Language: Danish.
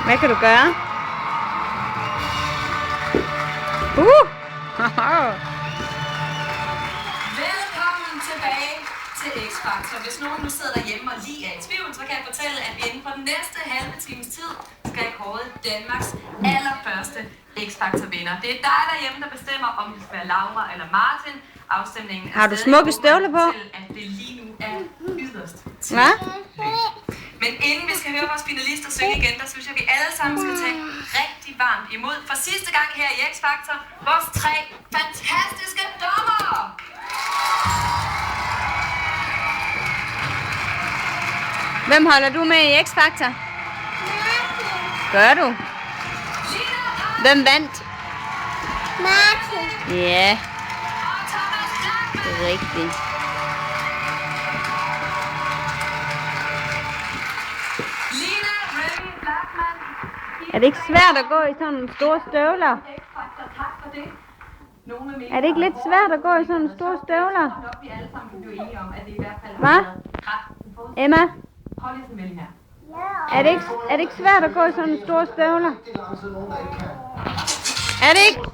Hvad kan du gøre? Velkommen tilbage til X-Factor. Hvis nogen nu sidder derhjemme og lige er i tvivl, så kan jeg fortælle, at vi inden for den næste halve times tid skal kåre Danmarks allerførste X-Factor-vinder. Det er dig derhjemme, der bestemmer, om det skal være Laura eller Martin. Afstemningen Har du smukke støvler på? til, at det lige nu er yderst. Hvad? Men inden vi skal høre vores finalister synge igen, der synes jeg, at vi alle sammen skal tage rigtig varmt imod for sidste gang her i X-Factor vores 3 fantastiske dommere. Hvem holder du med i X-Factor? Gør du? Hvem vandt? Martin. Ja, det er rigtigt. Er det ikke svært at gå i sådan nogle store støvler? Er det ikke lidt svært at gå i sådan nogle store støvler? Hvad? Emma? Er det ikke svært at gå i sådan nogle store støvler? Er det ikke?